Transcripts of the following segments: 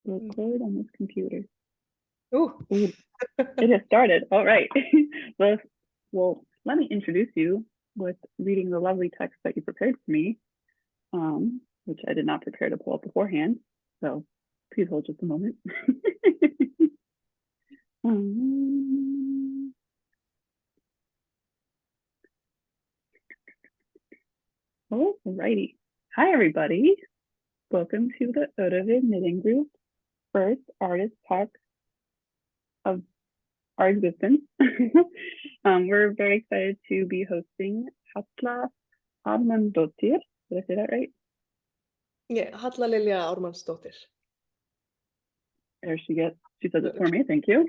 Record on this computer. Ooh. Ooh, it has started. All right. well, let me introduce you with reading the lovely text that you prepared for me, which I did not prepare to pull up beforehand. So please hold just a moment. All righty. Hi, everybody. Welcome to the Öræfi Knitting Group first artist talk of our existence. We're very excited to be hosting Halla Ármannsdóttir. Did I say that right? Yeah, Halla Ármannsdóttir. There she says it for me. Thank you.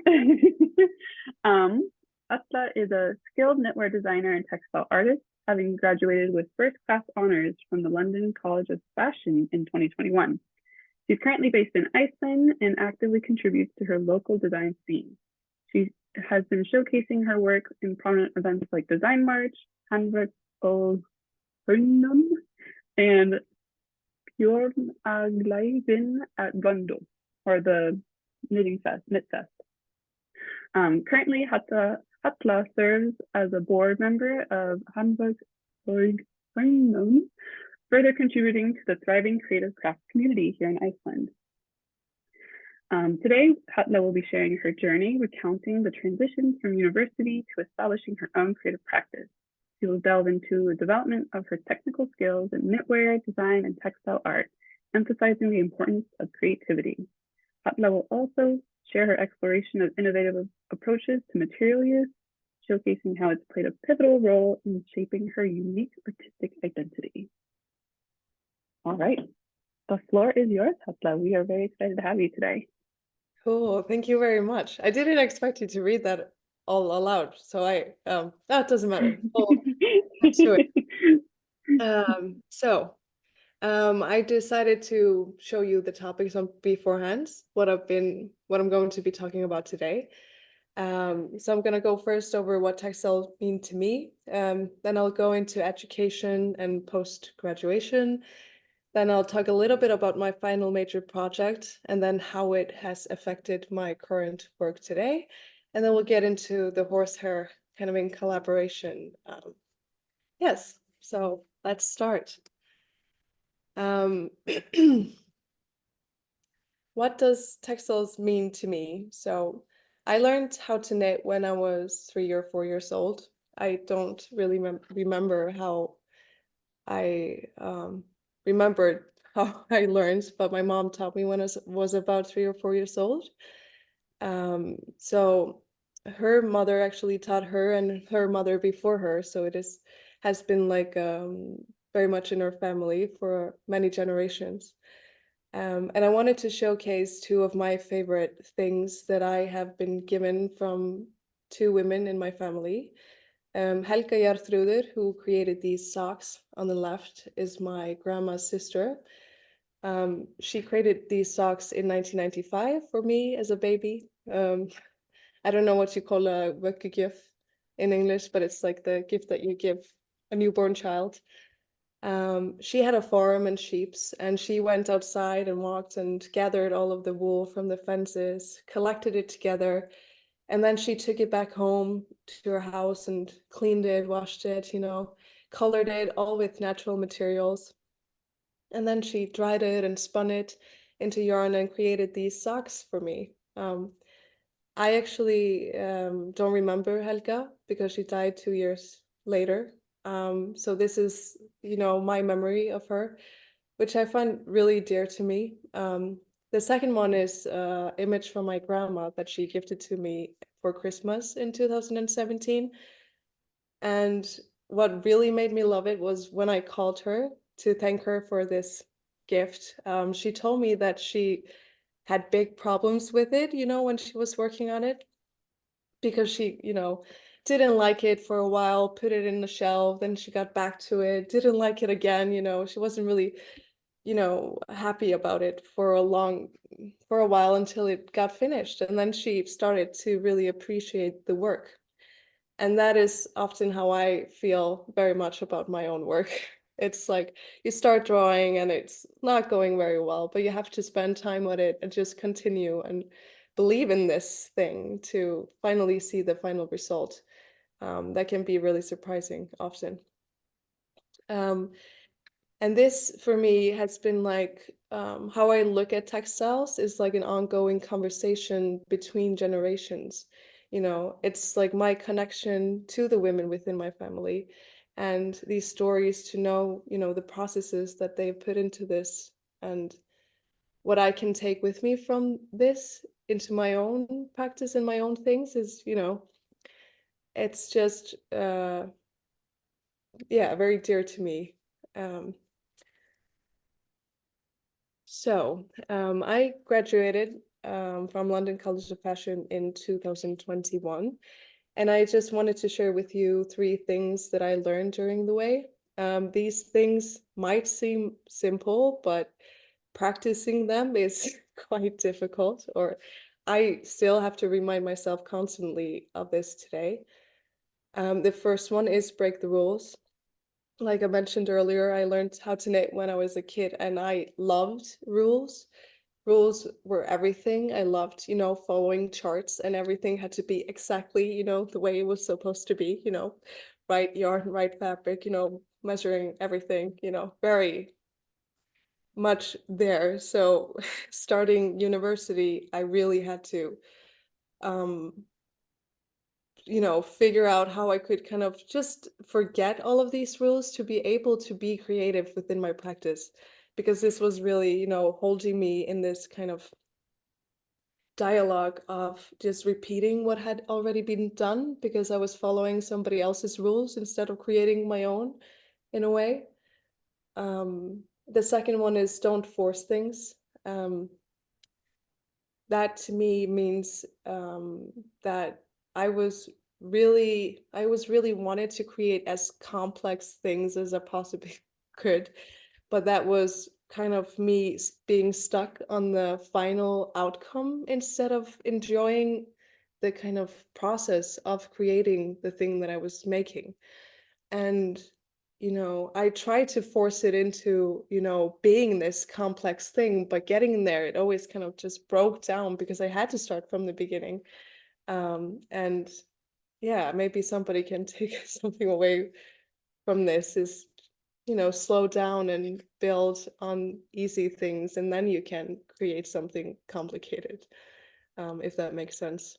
Halla is a skilled knitwear designer and textile artist, having graduated with first-class honors from the London College of Fashion in 2021. She's currently based in Iceland and actively contributes to her local design scene. She has been showcasing her work in prominent events like Design March, Handverk, Hönnun, and Prjónagleðin at Blönduós, or the Knit Fest. Currently, Halla serves as a board member of Handverk, Hönnun, further contributing to the thriving creative craft community here in Iceland. Today, Halla will be sharing her journey, recounting the transitions from university to establishing her own creative practice. She will delve into the development of her technical skills in knitwear, design, and textile art, emphasizing the importance of creativity. Halla will also share her exploration of innovative approaches to material use, showcasing how it's played a pivotal role in shaping her unique artistic identity. All right, the floor is yours, Halla. We are very excited to have you today. Cool, thank you very much. I didn't expect you to read that all aloud, so that doesn't matter. Let's do it. I decided to show you the topics on beforehand, what I'm going to be talking about today. So I'm gonna go first over what textiles mean to me. Then I'll go into education and post-graduation. Then I'll talk a little bit about my final major project and then how it has affected my current work today. And then we'll get into the horsehair kind of in collaboration. Yes, so let's start. What does textiles mean to me? So I learned how to knit when I was 3 or 4 years old. I don't really remember how I remembered how I learned, but my mom taught me when I was about 3 or 4 years old. So her mother actually taught her and her mother before her, so has been like very much in her family for many generations. And I wanted to showcase 2 of my favorite things that I have been given from 2 women in my family. Helga Jarþrúður, who created these socks on the left, is my grandma's sister. She created these socks in 1995 for me as a baby. I don't know what you call a vöggugjöf in English, but it's like the gift that you give a newborn child. She had a farm and sheep, and she went outside and walked and gathered all of the wool from the fences, collected it together, and then she took it back home to her house and cleaned it, washed it, colored it, all with natural materials. And then she dried it and spun it into yarn and created these socks for me. I actually don't remember Helga because she died 2 years later. So this is, my memory of her, which I find really dear to me. The second one is an image from my grandma that she gifted to me for Christmas in 2017. And what really made me love it was when I called her to thank her for this gift. She told me that she had big problems with it, when she was working on it, because she, didn't like it for a while, put it in the shelf, then she got back to it, didn't like it again, she wasn't really happy about it for a while until it got finished. And then she started to really appreciate the work. And that is often how I feel very much about my own work. It's like you start drawing and it's not going very well, but you have to spend time on it and just continue and believe in this thing to finally see the final result. That can be really surprising often. Um, and this for me has been like how I look at textiles is like an ongoing conversation between generations. You know, it's like my connection to the women within my family and these stories to know, you know, the processes that they put into this and what I can take with me from this into my own practice and my own things is, you know, it's just yeah, very dear to me. Um, I graduated from London College of Fashion in 2021, and I just wanted to share with you 3 things that I learned during the way. These things might seem simple, but practicing them is quite difficult, or I still have to remind myself constantly of this today. The first one is break the rules. Like I mentioned earlier, I learned how to knit when I was a kid, and I loved rules. Rules were everything. I loved, you know, following charts and everything had to be exactly, you know, the way it was supposed to be, you know, right yarn, right fabric, you know, measuring everything, you know, very much there. So starting university, I really had to, um, you know, figure out how I could kind of just forget all of these rules to be able to be creative within my practice. Because this was really, you know, holding me in this kind of dialogue of just repeating what had already been done because I was following somebody else's rules instead of creating my own in a way. The second one is don't force things. That to me means that I was really wanted to create as complex things as I possibly could, but that was kind of me being stuck on the final outcome instead of enjoying the kind of process of creating the thing that I was making. And, you know, I tried to force it into, you know, being this complex thing, but getting there, it always kind of just broke down because I had to start from the beginning. And yeah, maybe somebody can take something away from this is, you know, slow down and build on easy things, and then you can create something complicated, if that makes sense.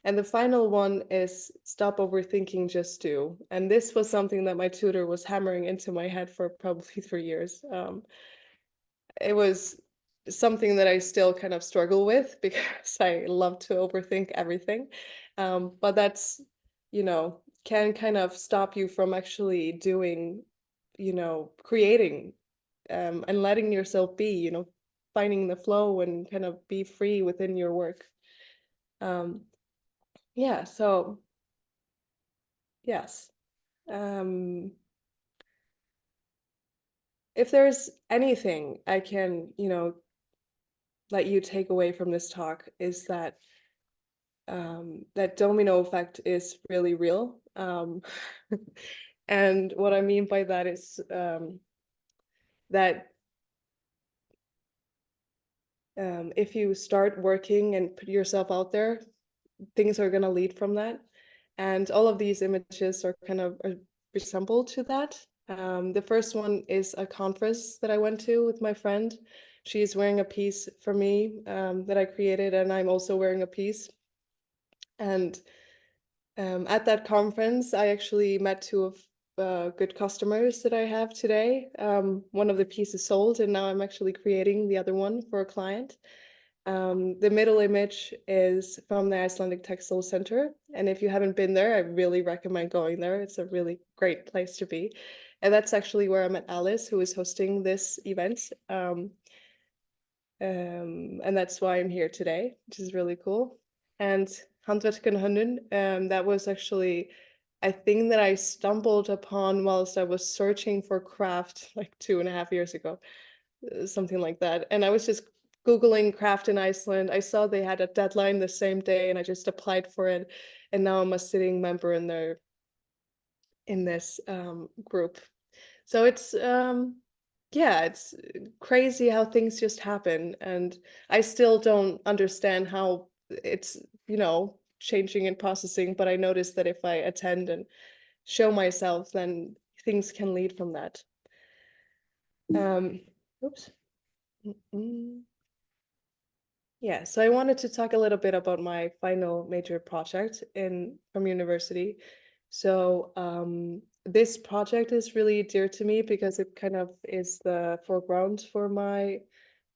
And the final one is stop overthinking, just do. And this was something that my tutor was hammering into my head for probably 3 years. It was something that I still kind of struggle with because I love to overthink everything. But that's, you know, can kind of stop you from actually doing, you know, creating and letting yourself be, you know, finding the flow and kind of be free within your work. Um, yeah, so yes. Um, if there's anything I can, you know, let you take away from this talk is that that domino effect is really real. And what I mean by that is that if you start working and put yourself out there, things are going to lead from that. And all of these images are kind of resemble to that. The first one is a conference that I went to with my friend. She's wearing a piece for me that I created, and I'm also wearing a piece. And at that conference, I actually met 2 of good customers that I have today. One of the pieces sold, and now I'm actually creating the other one for a client. The middle image is from the Icelandic Textile Center, and if you haven't been there, I really recommend going there. It's a really great place to be. And that's actually where I met Alice, who is hosting this event. And that's why I'm here today, which is really cool. And Handverk and Hönnun, that was actually a thing that I stumbled upon whilst I was searching for craft like 2.5 years ago, something like that. And I was just Googling craft in Iceland. I saw they had a deadline the same day and I just applied for it. And now I'm a sitting member in this group. So it's yeah, it's crazy how things just happen, and I still don't understand how it's, changing and processing, but I notice that if I attend and show myself, then things can lead from that. Um, oops. Mm-mm. Yeah, so I wanted to talk a little bit about my final major project from university. So this project is really dear to me because it kind of is the foreground for my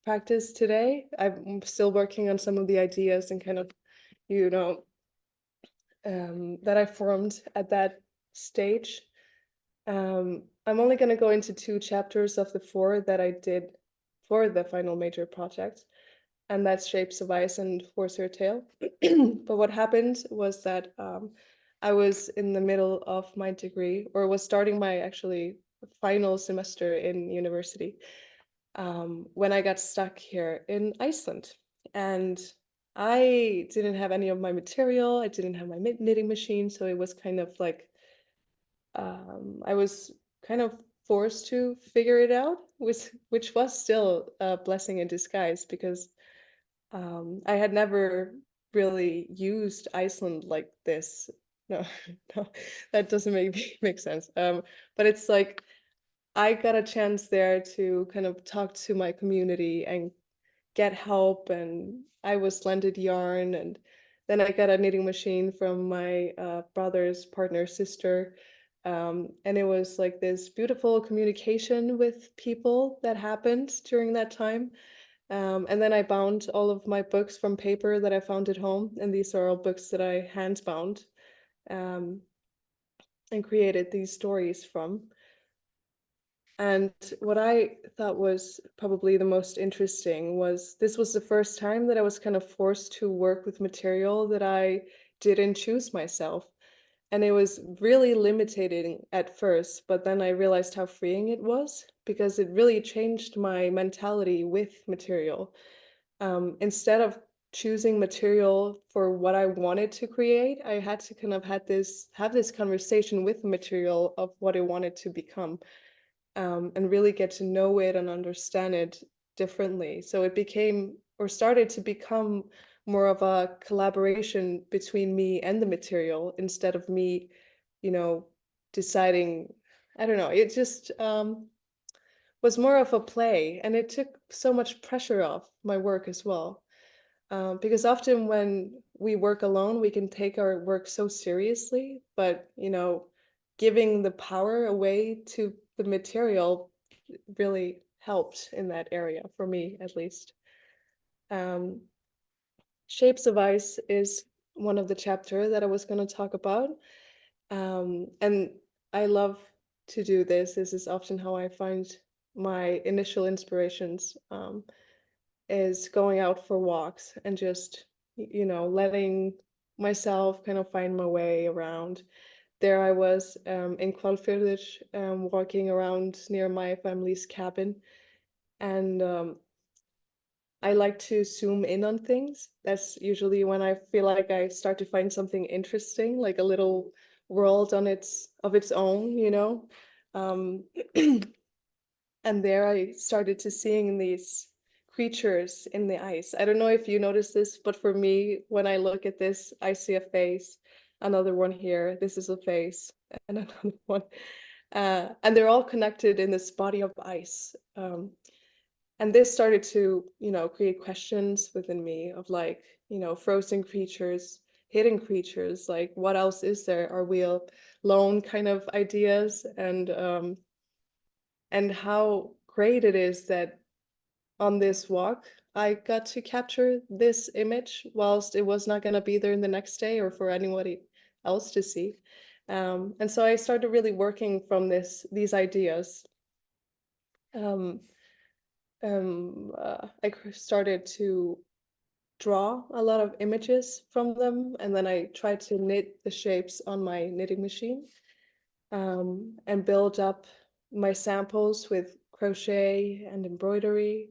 practice today. I'm still working on some of the ideas and kind of, you know, that I formed at that stage. I'm only going to go into 2 chapters of the 4 that I did for the final major project, and that's Shapes of Ice and Horsehair Tale. But what happened was that I was in the middle of my degree, or was starting my actually final semester in university, when I got stuck here in Iceland. And I didn't have any of my material, I didn't have my knitting machine, so it was kind of like I was kind of forced to figure it out, which was still a blessing in disguise because I had never really used Iceland like this. No, no, that doesn't make sense. But it's like I got a chance there to kind of talk to my community and get help, and I was lended yarn, and then I got a knitting machine from my brother's partner's sister. And it was like this beautiful communication with people that happened during that time. And then I bound all of my books from paper that I found at home, and these are all books that I hand bound, um, and created these stories from. And what I thought was probably the most interesting was this was the first time that I was kind of forced to work with material that I didn't choose myself. And it was really limiting at first, but then I realized how freeing it was because it really changed my mentality with material. Instead of choosing material for what I wanted to create, I had to kind of have this conversation with the material of what I wanted to become, and really get to know it and understand it differently. So it became or started to become more of a collaboration between me and the material instead of me, you know, deciding. I don't know. It just was more of a play, and it took so much pressure off my work as well. Because often when we work alone, we can take our work so seriously, but giving the power away to the material really helped in that area for me, at least. Um, Shapes of Ice is one of the chapter that I was going to talk about, and I love to do this. This is often how I find my initial inspirations. Is going out for walks and just, letting myself kind of find my way around. There I was in Hvalfjörður, walking around near my family's cabin, and I like to zoom in on things. That's usually when I feel like I start to find something interesting, like a little world of its own, Um, and there I started to seeing these creatures in the ice. I don't know if you noticed this, but for me, when I look at this, I see a face, another one here, this is a face, and another one. And they're all connected in this body of ice. And this started to, create questions within me of like, frozen creatures, hidden creatures, like what else is there? Are we alone kind of ideas? And how great it is that on this walk, I got to capture this image whilst it was not going to be there in the next day or for anybody else to see. And so I started really working from these ideas. Um, I started to draw a lot of images from them, and then I tried to knit the shapes on my knitting machine, and build up my samples with crochet and embroidery.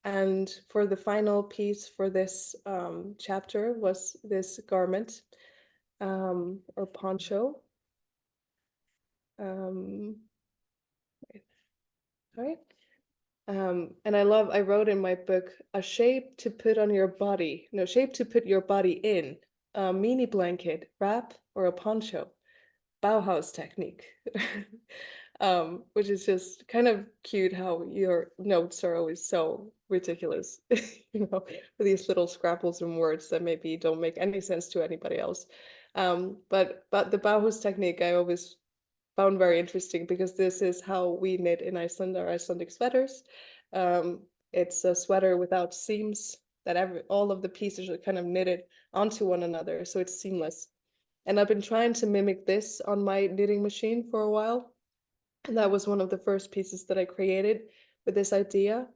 And for the final piece for this chapter was this garment, or poncho. right? And I wrote in my book, a shape to put on your body, no, shape to put your body in, a mini blanket, wrap, or a poncho, Bauhaus technique. Which is just kind of cute how your notes are always so ridiculous, with these little scrabbles and words that maybe don't make any sense to anybody else. But the Bauhaus technique I always found very interesting because this is how we knit in Iceland, our Icelandic sweaters. It's a sweater without seams that all of the pieces are kind of knitted onto one another, so it's seamless. And I've been trying to mimic this on my knitting machine for a while. And that was one of the first pieces that I created with this idea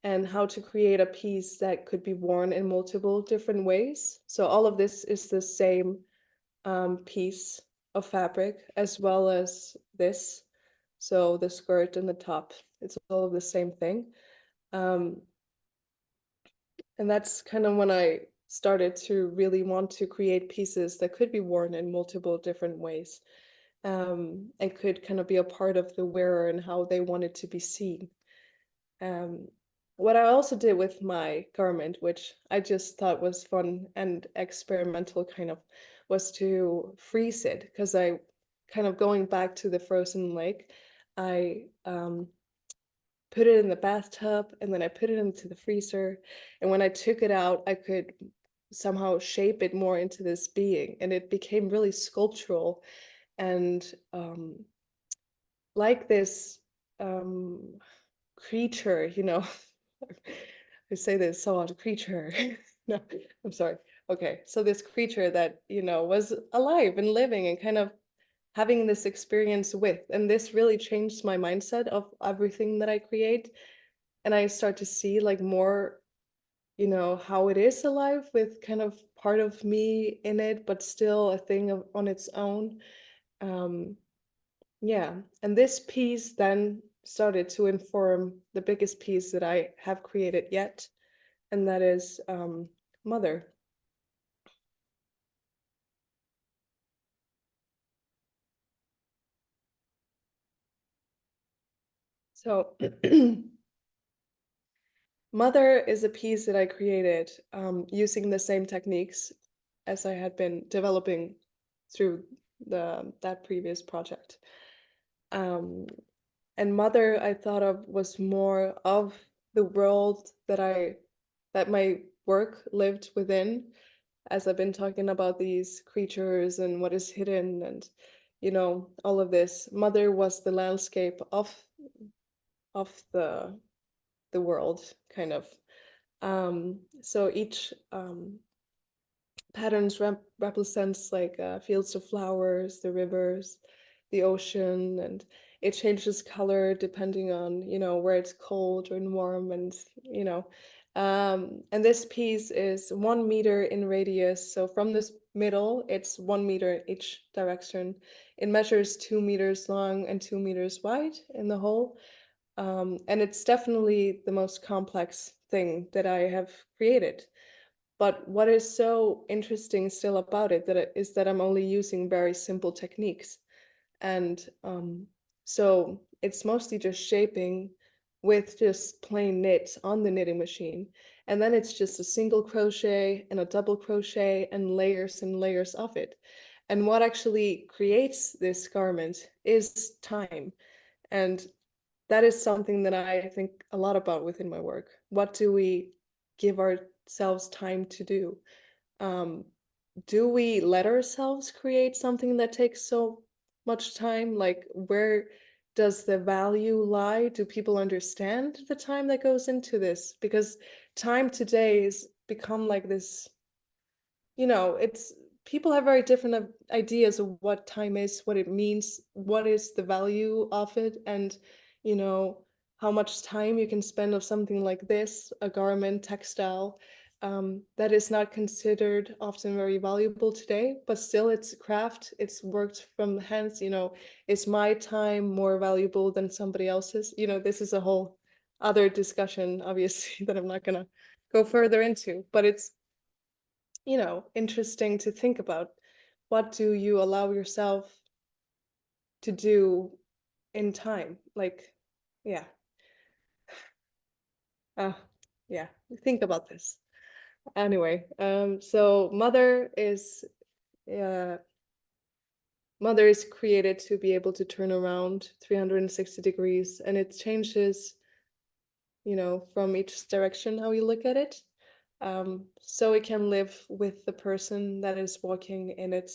and how to create a piece that could be worn in multiple different ways. So all of this is the same piece of fabric as well as this. So the skirt and the top, it's all of the same thing. And that's kind of when I started to really want to create pieces that could be worn in multiple different ways, and could kind of be a part of the wearer and how they wanted to be seen. What I also did with my garment, which I just thought was fun and experimental kind of, was to freeze it, because I kind of, going back to the frozen lake, I put it in the bathtub and then I put it into the freezer. And when I took it out, I could somehow shape it more into this being, and it became really sculptural and like this creature, I say this so odd, creature. No, I'm sorry. Okay, so this creature that, was alive and living and kind of having this experience with, and this really changed my mindset of everything that I create. And I start to see like more, how it is alive with kind of part of me in it, but still a thing on its own. Yeah, and this piece then started to inform the biggest piece that I have created yet, and that is Mother. So Mother is a piece that I created using the same techniques as I had been developing through that previous project. And Mother, I thought of, was more of the world that my work lived within, as I've been talking about these creatures and what is hidden and all of this. Mother was the landscape of the world, kind of. So each patterns represents like fields of flowers, the rivers, the ocean, and it changes color depending on where it's cold or warm, and and this piece is 1 meter in radius. So from this middle, it's 1 meter in each direction. It measures 2 meters long and 2 meters wide in the whole. And it's definitely the most complex thing that I have created. But what is so interesting still about it is that I'm only using very simple techniques. And so it's mostly just shaping with just plain knit on the knitting machine. And then it's just a single crochet and a double crochet and layers of it. And what actually creates this garment is time. And that is something that I think a lot about within my work. What do we give ourselves time to do? Do we let ourselves create something that takes so much time? Like, where does the value lie? Do people understand the time that goes into this? Because time today has become like this, it's, people have very different ideas of what time is, what it means, what is the value of it, and you know how much time you can spend on something like this, a garment, textile, that is not considered often very valuable today, but still it's craft, it's worked from the hands. Is my time more valuable than somebody else's? This is a whole other discussion, obviously, that I'm not gonna go further into, but it's interesting to think about. What do you allow yourself to do in time? Like, yeah. Yeah, think about this. Anyway, so uh, mother is created to be able to turn around 360 degrees, and it changes, from each direction how you look at it. So it can live with the person that is walking in it.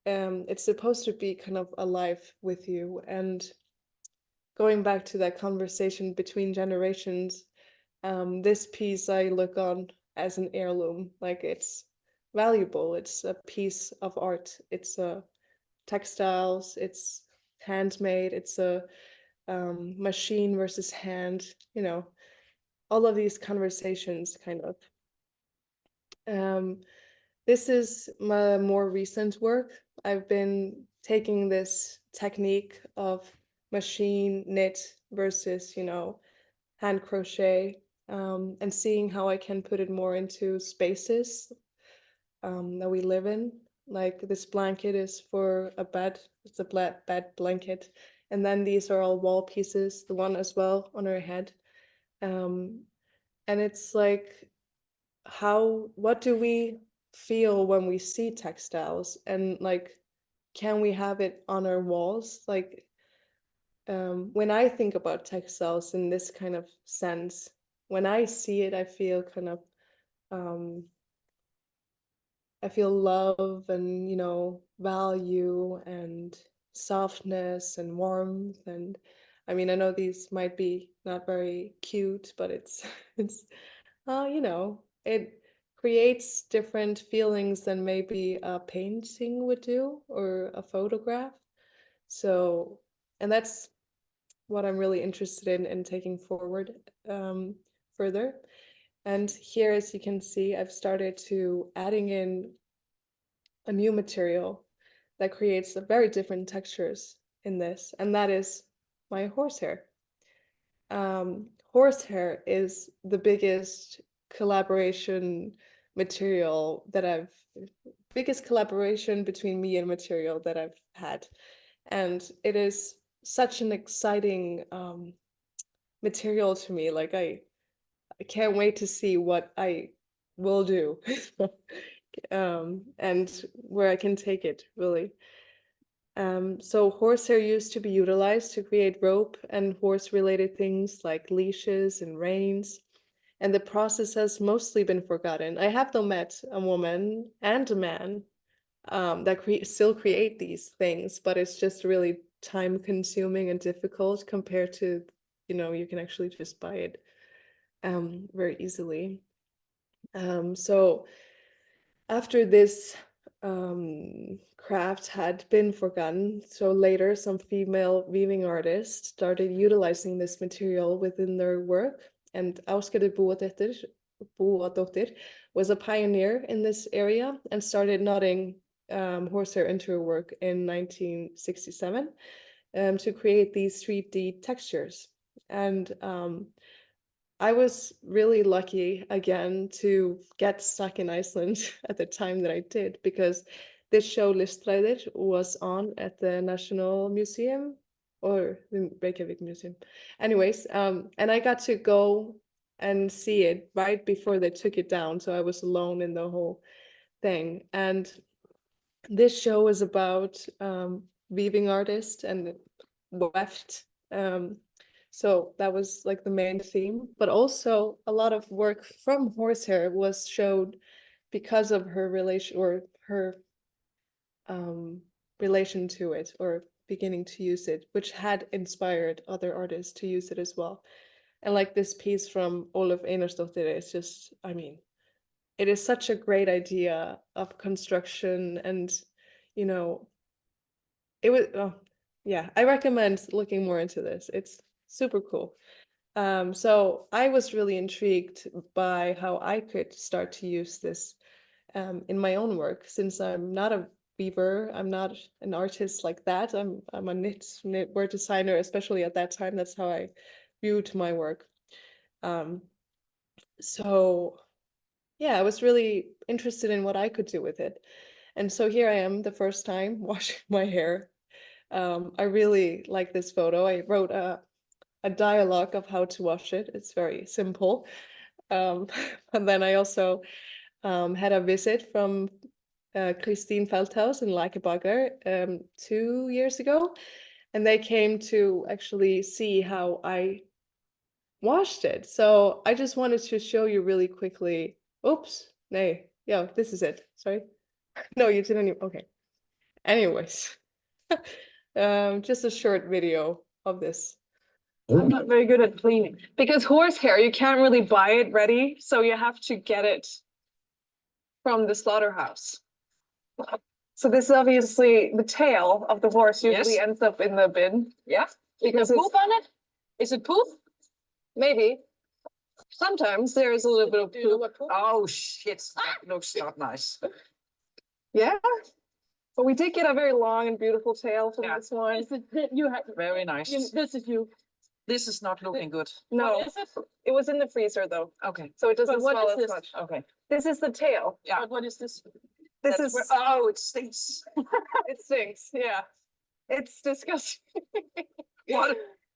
It's supposed to be kind of alive with you. And going back to that conversation between generations, this piece I look on as an heirloom, like it's valuable. It's a piece of art. It's textiles. It's handmade. It's a machine versus hand. All of these conversations kind of. Um, this is my more recent work. I've been taking this technique of machine knit versus, hand crochet, and seeing how I can put it more into spaces that we live in. Like this blanket is for a bed, it's a bed blanket. And then these are all wall pieces, the one as well on her head. Um, and it's like, what do we feel when we see textiles? And like, can we have it on our walls? Like, when I think about textiles in this kind of sense, when I see it, um, I feel love and, value and softness and warmth. And I mean, I know these might be not very cute, but it's, it's, it creates different feelings than maybe a painting would do or a photograph. So, and that's what I'm really interested in taking forward further. And here, as you can see, I've started to adding in a new material that creates a very different textures in this, and that is my horsehair. Horsehair is the biggest collaboration material that biggest collaboration between me and material that I've had. And it is such an exciting material to me. Like I can't wait to see what I will do and where I can take it, really. So horsehair used to be utilized to create rope and horse-related things like leashes and reins, and the process has mostly been forgotten. I have though met a woman and a man that still create these things, but it's just really time-consuming and difficult compared to, you can actually just buy it very easily. So after this craft had been forgotten, so later some female weaving artists started utilizing this material within their work, and Ásgerður Búadóttir was a pioneer in this area and started knotting horsehair into her work in 1967 to create these 3D textures. And I was really lucky again to get stuck in Iceland at the time that I did, because this show Listræðir was on at the National Museum or the Reykjavik Museum. Anyways, and I got to go and see it right before they took it down. So I was alone in the whole thing. And this show is about weaving artists and weft. So that was like the main theme, but also a lot of work from horsehair was showed because of her relation or her relation to it, or beginning to use it, which had inspired other artists to use it as well. And like this piece from Ólöf Einarsdóttir is just, I mean, it is such a great idea of construction, and it was, oh, yeah, I recommend looking more into this. It's super cool. So I was really intrigued by how I could start to use this in my own work, since I'm not a weaver, I'm not an artist like that. I'm a knitwear designer, especially at that time. That's how I viewed my work. So yeah, I was really interested in what I could do with it. And so here I am, the first time washing my hair. I really like this photo. I wrote a dialogue of how to wash it. It's very simple. And then I also had a visit from Kristín Feldhaus in Lækjabakur 2 years ago, and they came to actually see how I washed it. So I just wanted to show you really quickly. Oops, nay, yeah, this is it. Sorry. No, you didn't even, okay. Anyways, just a short video of this. I'm not very good at cleaning because horsehair, you can't really buy it ready, so you have to get it from the slaughterhouse. So this is obviously the tail of the horse usually Yes. ends up in the bin. Yeah. Because There's it's poop on it? Is it poop? maybe sometimes there is a little bit of Do you know poop. what poop? Oh shit, that looks not nice. Yeah. But we did get a very long and beautiful tail from Yeah. this one. Is it, you have, Very nice. this is you. This is not looking good. No, What is it? it was in the freezer though, Okay, so it doesn't But what smell is as this? much. okay. This is the tail. Yeah. But what is this? This That's is where- oh, it stinks. it stinks. Yeah, it's disgusting.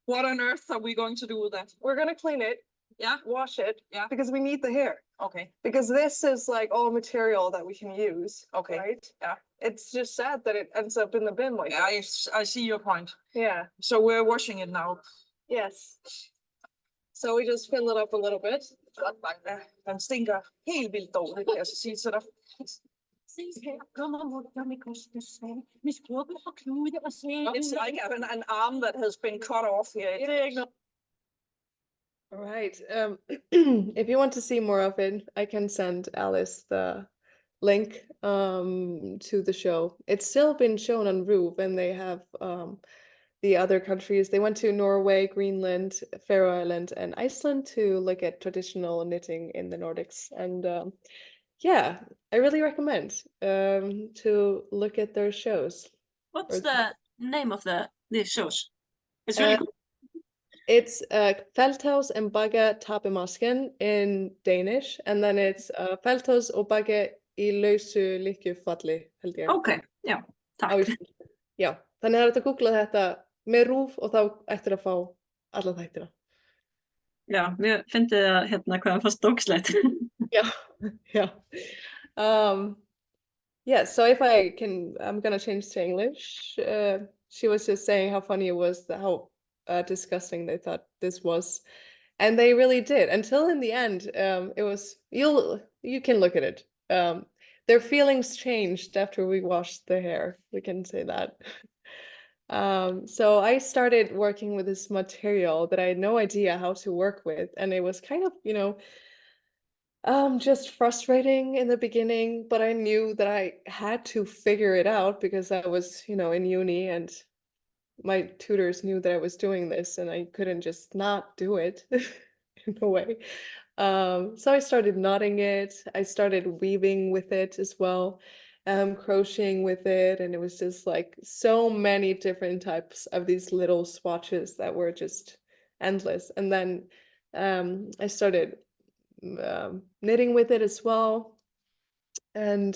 What on earth are we going to do with that? We're gonna clean it, Yeah, wash it, Yeah. because we need the hair. okay, Because this is like all material that we can use. okay. Right? Yeah. It's just sad that it ends up in the bin like that. I see your point. Yeah. So we're washing it now. Yes. So we just fill it up a little bit. Den stinker helt vildt dårligt, kan jeg så sige til dig. Se her, kommer mutter med kostesag, med skrubbe og klude og se. It's like an arm that has been cut off here. Det er ikke noget. All right. If you want to see more of it, I can send Alice the link to the show. It's still been shown on Roof, and they have the other countries. They went to Norway, Greenland, Faroe Island, and Iceland to look at traditional knitting in the Nordics. And yeah, I really recommend to look at their shows. What's Or- the name of these shows? It's really cool. It's Feldhaus and Bagge Tapemasken in Danish, and then it's Feldhaus og Bagge í lausu lykkjufalli, held ég. Ok, já, á takk. íslensku. Já, þannig að þetta að googla þetta með Rúf og þá ættir að fá alla þættina. Já, við fyndið að hérna hvað fannst dókslegt. Yeah, yeah. Yeah, so if I can, I'm gonna change to English. She was just saying how funny it was, how disgusting they thought this was. And they really did, until in the end, it was, you can look at it. Their feelings changed after we washed the hair, we can say that. So I started working with this material that I had no idea how to work with, and it was kind of, just frustrating in the beginning, but I knew that I had to figure it out because I was, in uni, and my tutors knew that I was doing this, and I couldn't just not do it in a way. So I started knotting it. I started weaving with it as well, crocheting with it, and it was just like so many different types of these little swatches that were just endless. And then I started knitting with it as well, and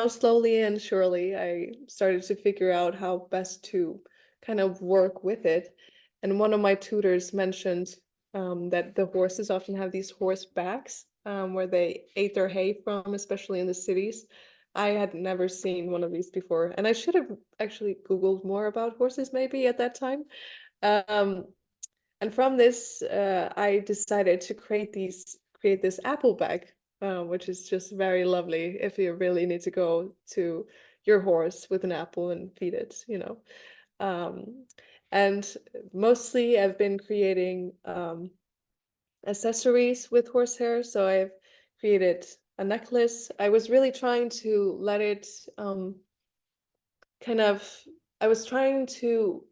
slowly and surely I started to figure out how best to kind of work with it. And one of my tutors mentioned that the horses often have these horse backs where they ate their hay from, especially in the cities. I had never seen one of these before, and I should have actually Googled more about horses maybe at that time. And from this, I decided to create this apple bag, which is just very lovely if you really need to go to your horse with an apple and feed it, and mostly I've been creating accessories with horsehair. So I've created a necklace. I was really trying to let it I was trying to,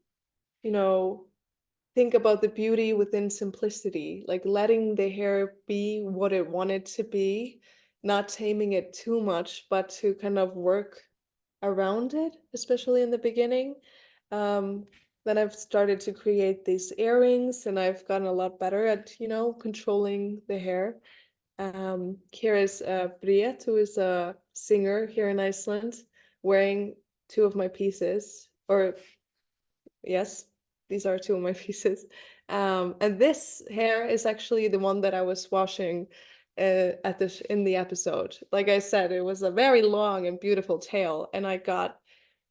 think about the beauty within simplicity, like letting the hair be what it wanted to be, not taming it too much, but to kind of work around it, especially in the beginning. Then I've started to create these earrings, and I've gotten a lot better at, controlling the hair. Here is Bríet, who is a singer here in Iceland, wearing two of my pieces, or yes, These are two of my pieces. And this hair is actually the one that I was washing in the episode. Like I said, it was a very long and beautiful tail, and I got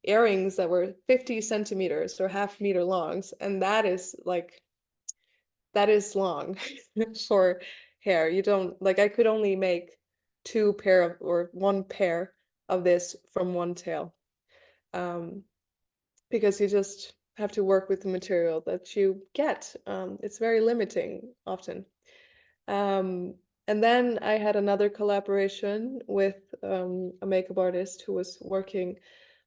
earrings that were 50 centimeters or half meter longs, and that is long for hair. You don't like, I could only make one pair of this from one tail, because you just have to work with the material that you get. It's very limiting often. And then I had another collaboration with a makeup artist who was working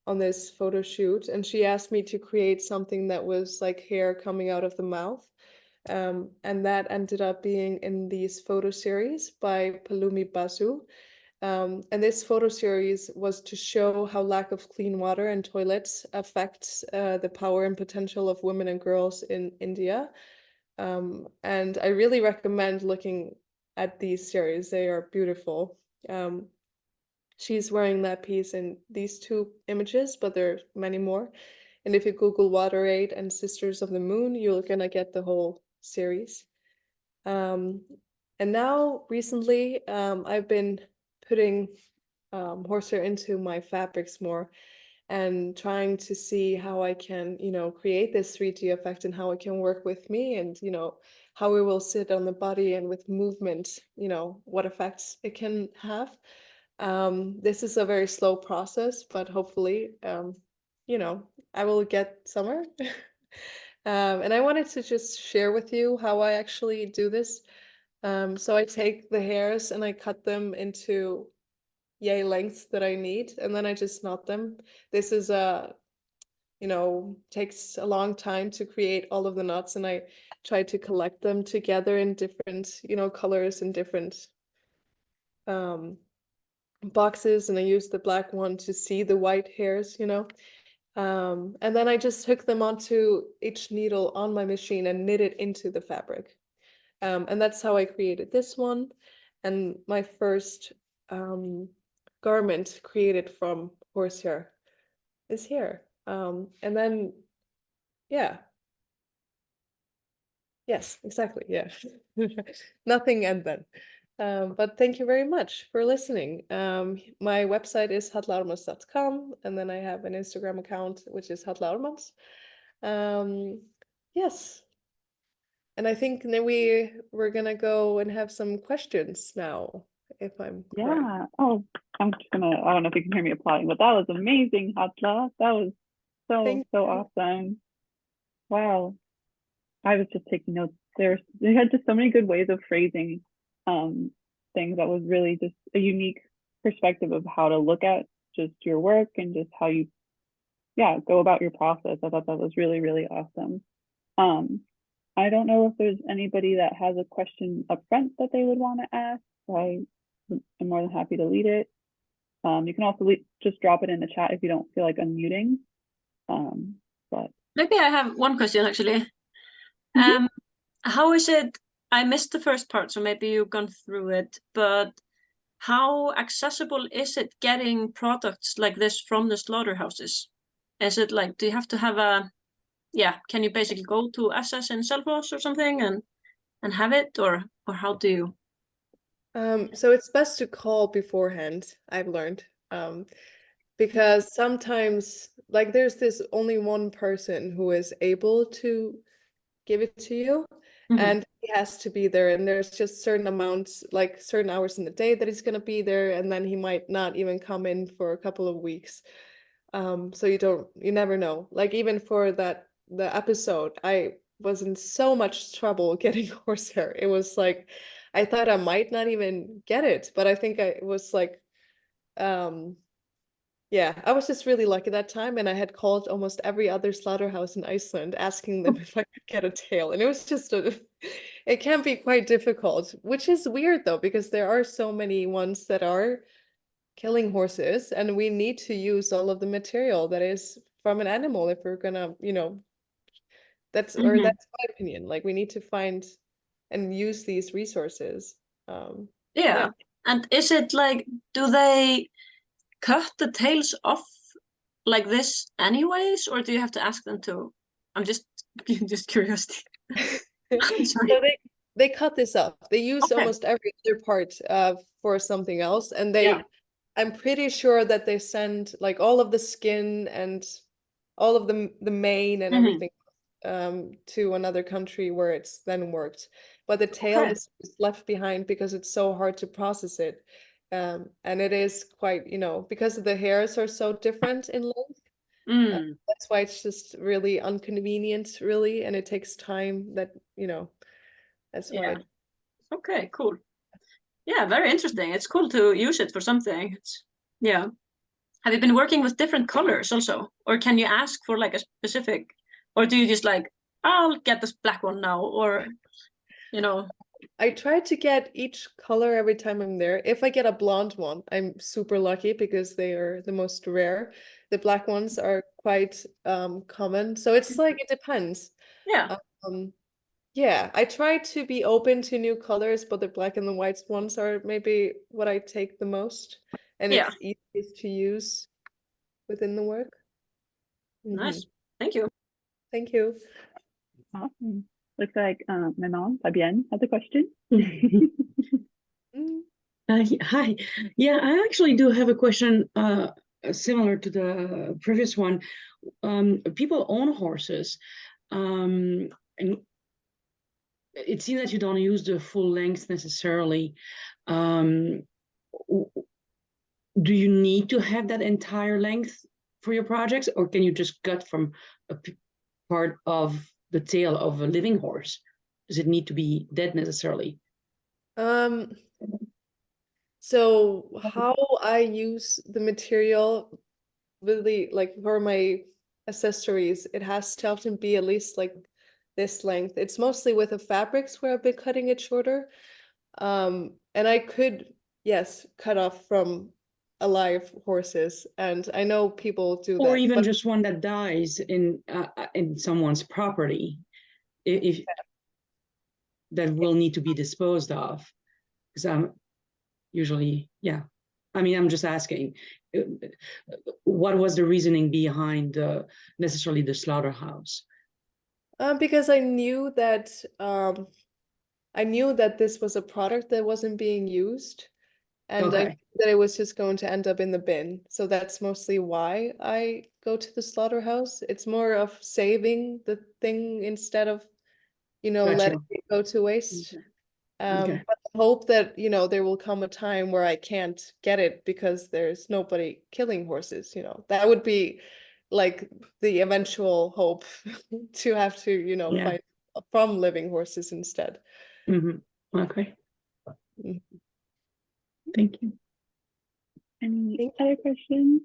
on this photo shoot, and she asked me to create something that was like hair coming out of the mouth. And that ended up being in these photo series by Palumi Basu. And this photo series was to show how lack of clean water and toilets affects the power and potential of women and girls in India. And I really recommend looking at these series. They are beautiful. She's wearing that piece in these two images, but there are many more. And if you Google Water Aid and Sisters of the Moon, you're gonna get the whole series. And now recently, I've been putting horsehair into my fabrics more and trying to see how I can, create this 3D effect and how it can work with me, and, how it will sit on the body and with movement, what effects it can have. This is a very slow process, but hopefully, I will get somewhere. And I wanted to just share with you how I actually do this. So I take the hairs and I cut them into yay lengths that I need, and then I just knot them. This is takes a long time to create all of the knots, and I try to collect them together in different, colors and different boxes, and I use the black one to see the white hairs, and then I just hook them onto each needle on my machine and knit it into the fabric. And that's how I created this one, and my first garment created from horsehair is here. And then, yeah. Yes, exactly, yeah. Nothing and then. But thank you very much for listening. My website is hallaármanns.com, and then I have an Instagram account, which is Halla Ármanns. Yes. And I think then we're gonna go and have some questions now, if I'm correct. Yeah. Oh, I don't know if you can hear me applauding, but that was amazing, Halla. That was so awesome. Wow. I was just taking notes. They had just so many good ways of phrasing things that was really just a unique perspective of how to look at just your work and just how you go about your process. I thought that was really, really awesome. I don't know if there's anybody that has a question up front that they would want to ask. I am more than happy to lead it. You can also just drop it in the chat if you don't feel like unmuting. But maybe I have one question actually. How is it? I missed the first part, so maybe you've gone through it, but how accessible is it getting products like this from the slaughterhouses? Is it like, do you have to have can you basically go to SS in Selfoss or something and have it, or how do you? So it's best to call beforehand, I've learned. Because sometimes, like, there's this only one person who is able to give it to you, and he has to be there, and there's just certain amounts, like certain hours in the day that he's going to be there, and then he might not even come in for a couple of weeks. So you never know. Like, even for the episode, I was in so much trouble getting horsehair. It was like, I thought I might not even get it, but I think I was like, I was just really lucky that time, and I had called almost every other slaughterhouse in Iceland asking them if I could get a tail, and it was just it can be quite difficult, which is weird though, because there are so many ones that are killing horses, and we need to use all of the material that is from an animal if we're gonna, that's my opinion. Like, we need to find and use these resources. And is it like, do they cut the tails off like this anyways, or do you have to ask them to? I'm just Just curiosity. Sorry. So they cut this up. They use Okay. almost every other part for something else, and Yeah. I'm pretty sure that they send like all of the skin and all of the mane and everything to another country where it's then worked. But the tail Okay. is left behind because it's so hard to process it. And it is quite, because the hairs are so different in length, that's why it's just really inconvenient, really, and it takes time that's why. Yeah. Okay, cool. Yeah, very interesting. It's cool to use it for something. Yeah. Have you been working with different colors also? Or can you ask for like a specific, or do you just like, I'll get this black one now, or, I try to get each color every time I'm there. If I get a blonde one, I'm super lucky because they are the most rare. The black ones are quite common. So it's like it depends. yeah. Yeah, I try to be open to new colors, but the black and the white ones are maybe what I take the most, and Yeah. it's easiest to use within the work. Nice. Thank you. Thank you. Awesome. Looks like my mom, Fabienne, has a question. Hi. Yeah, I actually do have a question similar to the previous one. People own horses, and it seems that you don't use the full length necessarily. Do you need to have that entire length for your projects, or can you just cut from a part of the tail of a living horse? Does it need to be that necessarily? So how I use the material really like for my accessories, it has to often be at least like this length. It's mostly with the fabrics where I've been cutting it shorter. And I could, yes, cut off from alive horses, and I know people do Or that, even but just one that dies in someone's property, if that will need to be disposed of. Because I'm usually, yeah. I mean, I'm just asking, what was the reasoning behind necessarily the slaughterhouse? because I knew that this was a product that wasn't being used, and I Okay. knew that it was just going to end up in the bin. So that's mostly why I go to the slaughterhouse. It's more of saving the thing instead of, letting Gotcha. it go to waste. Okay. But I hope that, there will come a time where I can't get it because there's nobody killing horses, That would be like the eventual hope to have to, Yeah. find from living horses instead. Okay. Mhm. Thank you. Any Thank other questions?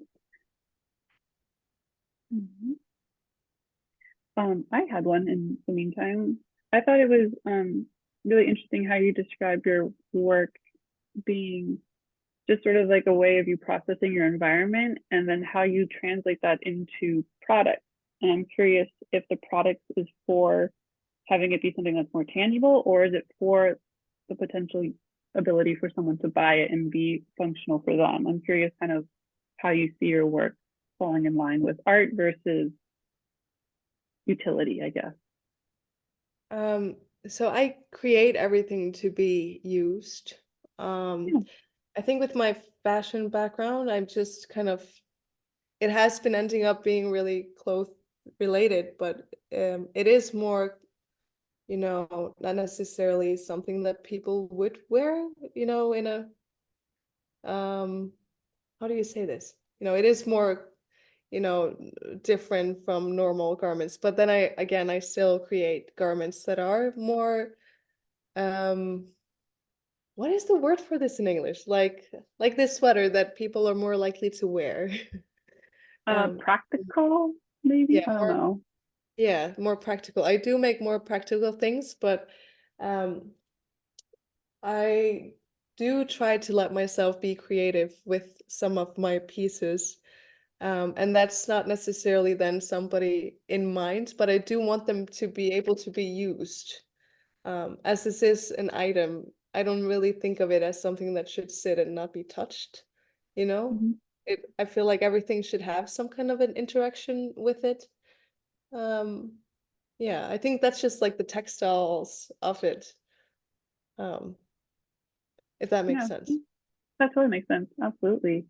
I had one in the meantime. I thought it was really interesting how you described your work being just sort of like a way of you processing your environment and then how you translate that into products. And I'm curious if the product is for having it be something that's more tangible, or is it for the potential ability for someone to buy it and be functional for them? I'm curious kind of how you see your work falling in line with art versus utility, I guess. So I create everything to be used. Yeah. I think with my fashion background, I'm just kind of, it has been ending up being really clothes related, but it is more, not necessarily something that people would wear, in a, how do you say this? It is more, different from normal garments. But then I still create garments that are more, what is the word for this in English? Like this sweater that people are more likely to wear. Practical, maybe? Yeah, I don't know. Yeah, more practical. I do make more practical things, but I do try to let myself be creative with some of my pieces. And that's not necessarily then somebody in mind, but I do want them to be able to be used. As this is an item, I don't really think of it as something that should sit and not be touched, Mhm. I feel like everything should have some kind of an interaction with it. Yeah, I think that's just like the textiles of it. If that makes Yeah, sense. that totally makes sense. Absolutely.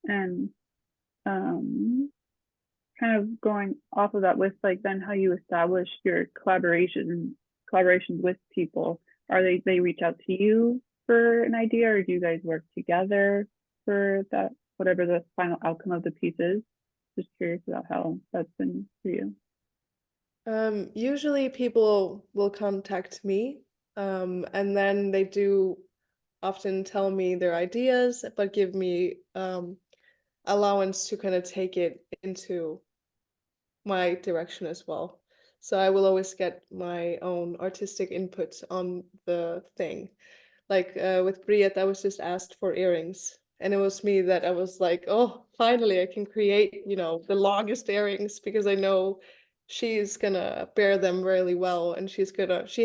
And kind of going off of that with like then how you establish your collaborations with people. Are they reach out to you for an idea, or do you guys work together for that, whatever the final outcome of the piece is? Just curious about how that's been for you. Usually people will contact me, and then they do often tell me their ideas, but give me allowance to kind of take it into my direction as well. So I will always get my own artistic input on the thing. Like with Briet, I was just asked for earrings, and it was me that I was like, oh, finally I can create, the longest earrings, because I know she's gonna bear them really well, and she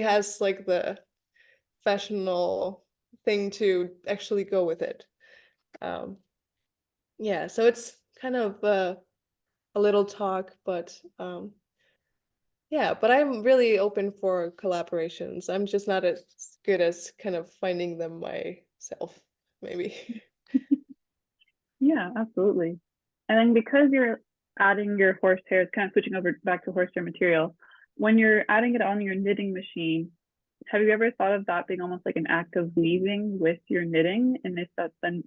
has like the fashionable thing to actually go with it. Yeah, so it's kind of a little talk, but yeah, but I'm really open for collaborations. I'm just not as good as kind of finding them myself, maybe. Yeah, absolutely. And then because you're adding your horsehair, it's kind of switching over back to horsehair material. When you're adding it on your knitting machine, have you ever thought of that being almost like an act of weaving with your knitting? And if that's then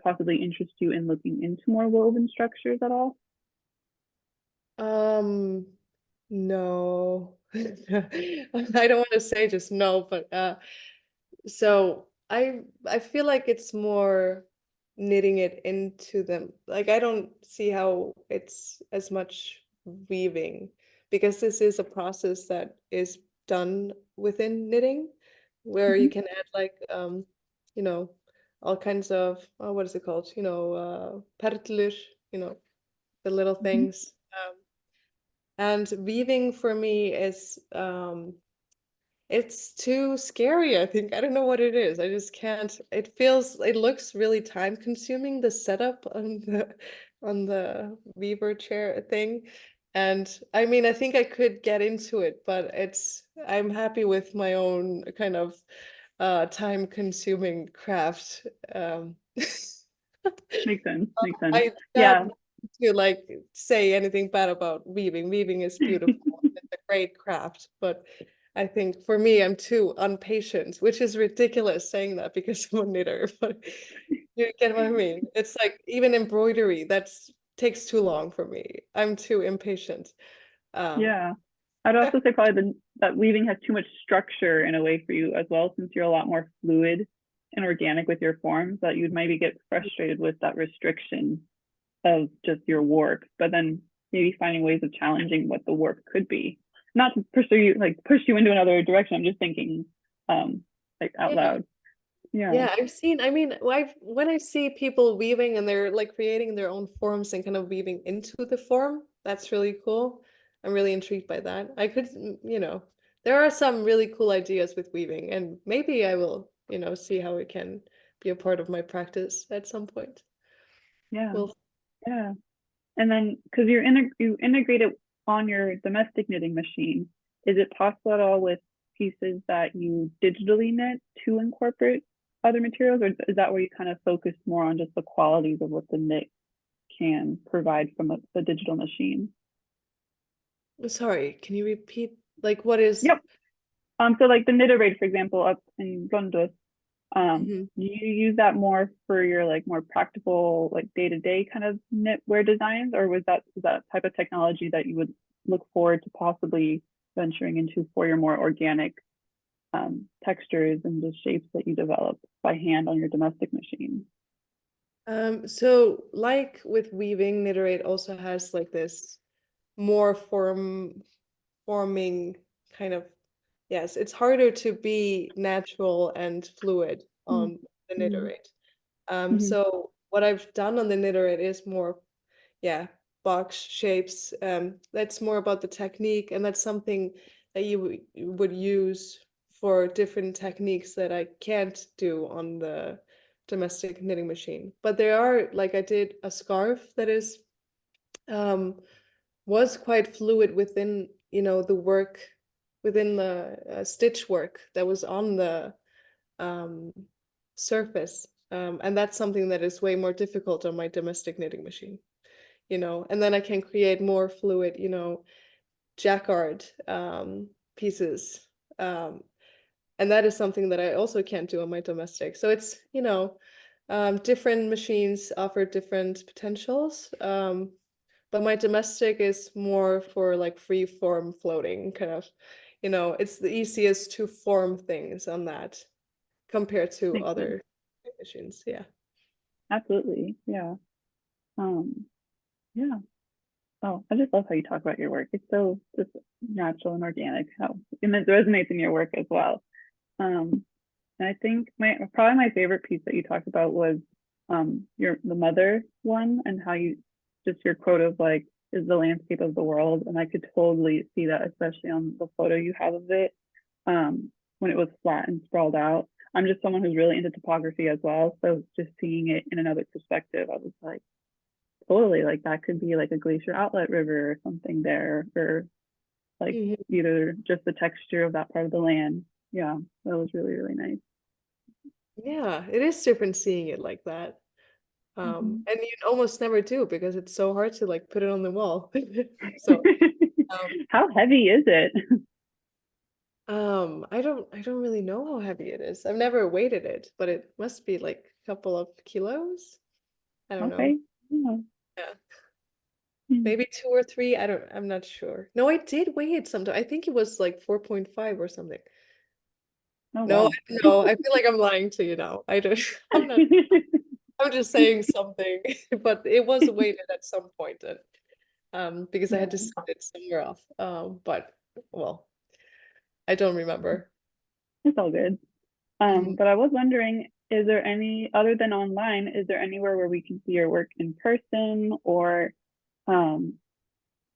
possibly interests you in looking into more woven structures at all? No. I don't want to say just no, but so I feel like it's more knitting it into them. Like I don't see how it's as much weaving, because this is a process that is done within knitting, where you Mhm. can add like you know, all kinds of what is it called? Perlur, the little Mhm. things. And weaving for me is it's too scary, I think. I don't know what it is. I just can't. It looks really time consuming, the setup on the Weaver chair thing. And I mean, I think I could get into it, but I'm happy with my own kind of time consuming craft. Makes sense. Makes sense. I not Yeah. want to like say anything bad about weaving. Weaving is beautiful. It's a great craft, but I think for me, I'm too impatient, which is ridiculous saying that because I'm a knitter, but you get what I mean. It's like even embroidery, that's takes too long for me. I'm too impatient. Um, Yeah. I'd also say probably that weaving has too much structure in a way for you as well, since you're a lot more fluid and organic with your forms, that you'd maybe get frustrated with that restriction of just your warp, but then maybe finding ways of challenging what the warp could be. Not to push you into another direction. I'm just thinking like out yeah. loud. Yeah. Yeah, I mean, when I see people weaving and they're like creating their own forms and kind of weaving into the form, that's really cool. I'm really intrigued by that. There are some really cool ideas with weaving, and maybe I will, see how it can be a part of my practice at some point. Yeah. Well, Yeah. And then because you integrate it on your domestic knitting machine, is it possible at all with pieces that you digitally knit to incorporate other materials, or is that where you kind of focus more on just the qualities of what the knit can provide from the digital machine? sorry, can you repeat? Like, what is? Yep. So like the knitter braid, for example, up in Blönduós, Mhm. do you use that more for your like more practical, like day-to-day kind of knitwear designs, or is that type of technology that you would look forward to possibly venturing into for your more organic textures and the shapes that you develop by hand on your domestic machine? So like with weaving, Knitterate also has like this more forming kind of, yes, it's harder to be natural and fluid on the Mm-hmm. Knitterate. Mm-hmm. So what I've done on the Knitterate is more, yeah, box shapes. That's more about the technique, and that's something that you would use for different techniques that I can't do on the domestic knitting machine. But there are, like I did a scarf that is was quite fluid within the work within the stitch work that was on the surface. And that's something that is way more difficult on my domestic knitting machine, and then I can create more fluid, jacquard pieces. And that is something that I also can't do on my domestic. So it's, different machines offer different potentials. But my domestic is more for like free form floating kind of, it's the easiest to form things on that compared to Makes sense. other machines. Yeah. Absolutely. Yeah. Yeah. Oh, I just love how you talk about your work. It's so just natural and organic, and it resonates in your work as well. And I think probably my favorite piece that you talked about was the mother one, and how you just your quote of like, is the landscape of the world. And I could totally see that, especially on the photo you have of it, when it was flat and sprawled out. I'm just someone who's really into topography as well, so just seeing it in another perspective, I was like, totally, like that could be like a glacier outlet river or something there, or like either just the texture of that part of the land. Yeah, that was really, really nice. Yeah, it is different seeing it like that. And you almost never do because it's so hard to like put it on the wall. So how heavy is it? I don't really know how heavy it is. I've never weighted it, but it must be like a couple of kilos. I don't know. Yeah. Yeah. Maybe 2 or 3. I'm not sure. No, I did weigh it sometime. I think it was like 4.5 or something. Oh, No, wow. I don't know. I feel like I'm lying to you now. I'm not, I'm just saying something, but it was weighted at some point, because I had to send it somewhere off. But well, I don't remember. It's all good. But I was wondering, is there any, other than online, is there anywhere where we can see your work in person, or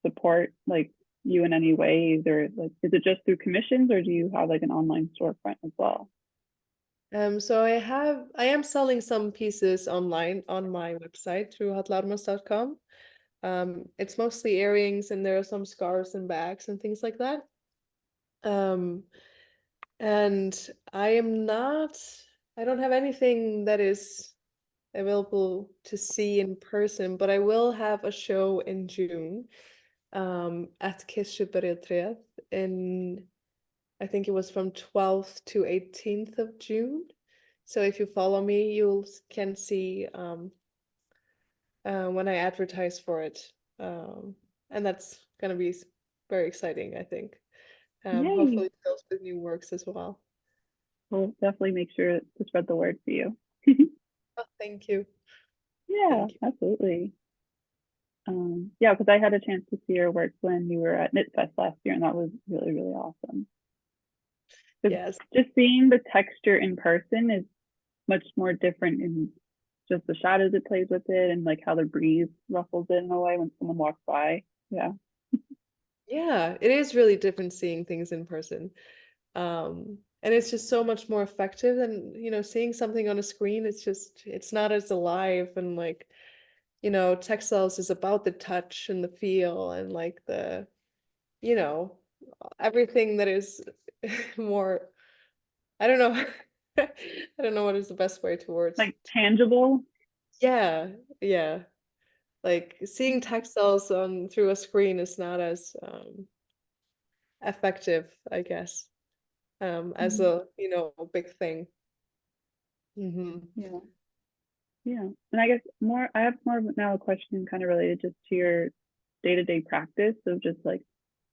support like you in any way? Or like, is it just through commissions, or do you have like an online storefront as well? So I am selling some pieces online on my website through hallaármannsdóttir.com. It's mostly earrings, and there are some scarves and bags and things like that. And I don't have anything that is available to see in person, but I will have a show in June, at Kirkjuberjatréð in, I think it was from 12th to 18th of June. So if you follow me, you can see when I advertise for it. And that's gonna be very exciting, I think. Yay. Hopefully filled with new works as well. We'll definitely make sure to spread the word for you. Oh, thank you. Yeah, Thank you. absolutely. Yeah, because I had a chance to see your work when you were at Knit Fest last year, and that was really, really awesome. Yes. Just seeing the texture in person is much more different in just the shadows it plays with it, and like how the breeze ruffles it in a way when someone walks by. Yeah. Yeah, it is really different seeing things in person. And it's just so much more effective than, seeing something on a screen. It's not as alive, and like, textiles is about the touch and the feel and like the, everything that is more, I don't know. I don't know what is the best way to words. Like tangible. Yeah, yeah. Like seeing textiles through a screen is not as effective, I guess, as a big thing. Yeah. Yeah. And I guess I have more of now a question kind of related just to your day-to-day practice of just like,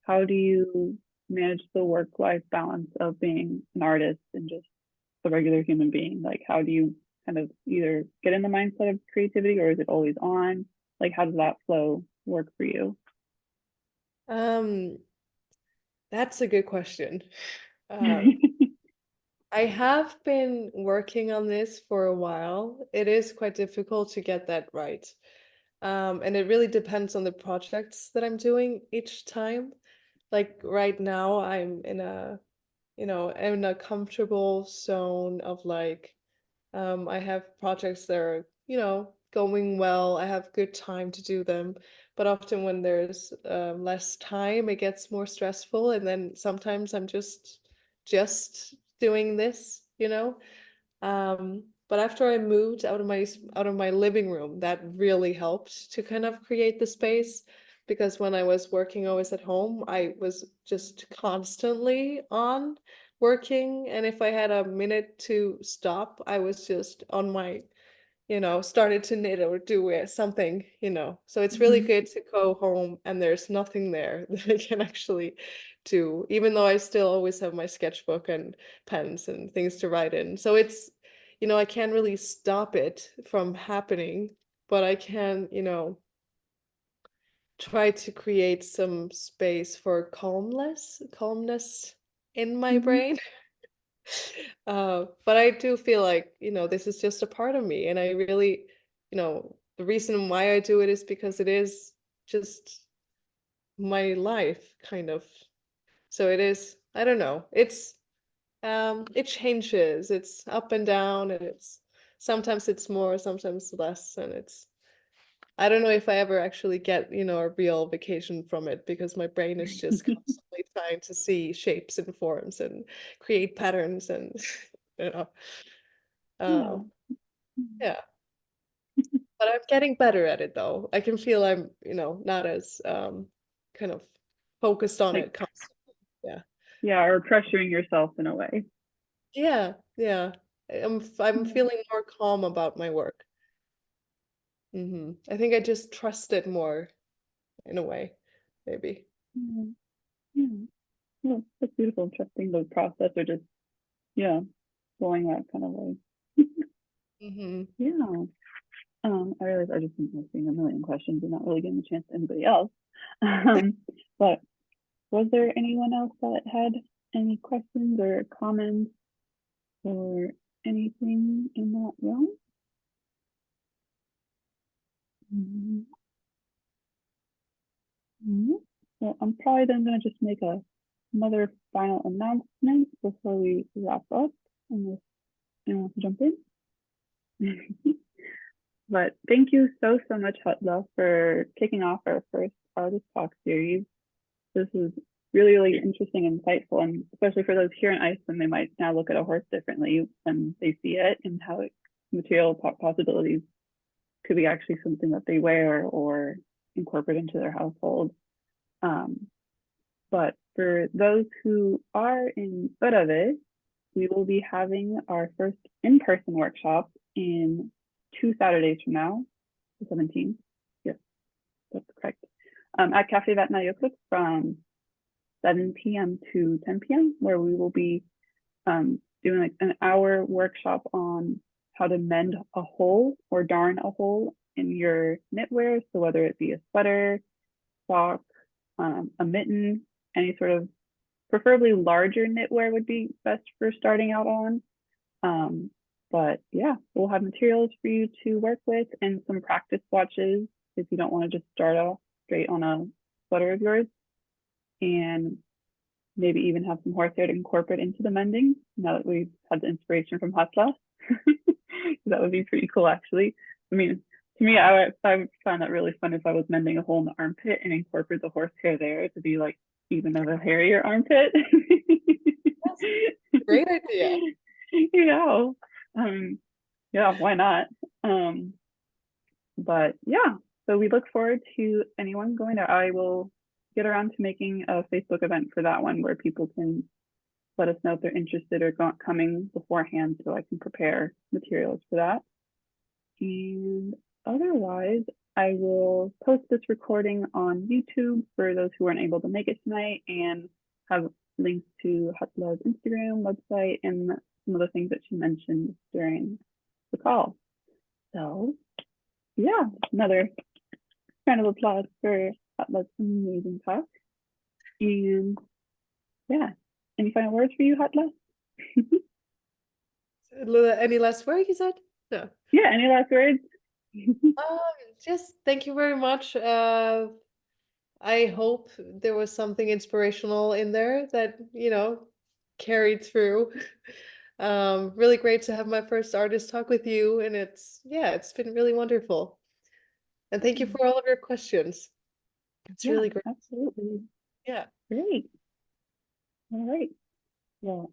how do you manage the work-life balance of being an artist and just a regular human being? Like, how do you kind of either get in the mindset of creativity, or is it always on? Like, how does that flow work for you? That's a good question. I have been working on this for a while. It is quite difficult to get that right. And it really depends on the projects that I'm doing each time. Like right now, I'm in a comfortable zone of like, I have projects that are, going well. I have good time to do them. But often when there's less time, it gets more stressful. And then sometimes I'm just doing this, you know. But after I moved out of my living room, that really helped to kind of create the space. Because when I was working always at home, I was just constantly on working. And if I had a minute to stop, I was just on my, started to knit or do something, So it's really good to go home and there's nothing there that I can actually do, even though I still always have my sketchbook and pens and things to write in. So it's, I can't really stop it from happening, but I can, try to create some space for calmness in my brain. But I do feel like, this is just a part of me. And I really, the reason why I do it is because it is just my life, kind of. So it is, I don't know, it changes, it's up and down, and sometimes it's more, sometimes less, and I don't know if I ever actually get, a real vacation from it, because my brain is just constantly trying to see shapes and forms and create patterns and, you know, Yeah. yeah. But I'm getting better at it though. I can feel I'm, not as kind of focused on Like, it constantly. Yeah. Yeah, or pressuring yourself in a way. Yeah, yeah. I'm feeling more calm about my work. I think I just trust it more in a way, maybe. Yeah. Yeah. Yeah, that's beautiful. Trusting the process, or just, yeah, going that kind of way. Yeah. I realize I just been asking a million questions and not really giving a chance to anybody else. But was there anyone else that had any questions or comments or anything in that realm? So I'm probably then going to just make another final announcement before we wrap up, unless anyone wants to jump in. But thank you so much, Halla, for kicking off our first Artist Talk series. This is really interesting and insightful, and especially for those here in Iceland, they might now look at a horse differently when they see it, and how material possibilities could be actually something that they wear or incorporate into their household. But for those who are in Öræfi, we will be having our first in-person workshop in 2 Saturdays from now, the 17th. Yes, that's correct. At Cafe Vatnajökull from 7 p.m. to 10 p.m., where we will be doing like an hour workshop on how to mend a hole or darn a hole in your knitwear. So whether it be a sweater, sock, a mitten, any sort of preferably larger knitwear would be best for starting out on. But yeah, we'll have materials for you to work with and some practice swatches if you don't want to just start off straight on a sweater of yours, and maybe even have some horsehair to incorporate into the mending now that we've had the inspiration from Halla. That would be pretty cool, actually. I mean, to me, I would find that really fun if I was mending a hole in the armpit and incorporate the horsehair there to be like even of a hairier armpit. Great idea. Yeah, why not? But yeah, so we look forward to anyone going there. I will get around to making a Facebook event for that one where people can let us know if they're interested or coming beforehand, so I can prepare materials for that. And otherwise, I will post this recording on YouTube for those who weren't able to make it tonight, and have links to Halla's Instagram, website, and some of the things that she mentioned during the call. So yeah, another round of applause for Halla's amazing talk. And yeah, any final words for you, Halla? Any last word you said? No. Yeah, any last words? Just thank you very much. I hope there was something inspirational in there that, carried through. Really great to have my first artist talk with you, and it's been really wonderful. And thank you for all of your questions. It's really great. Absolutely. Yeah. Great. All right. Well,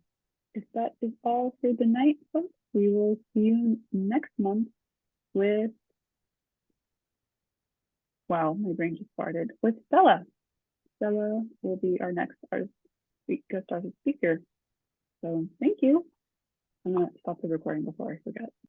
if that is all for the night, folks, we will see you next month with, wow, my brain just farted, with Stella. Stella will be our next guest artist speaker. So thank you. I'm gonna stop the recording before I forget.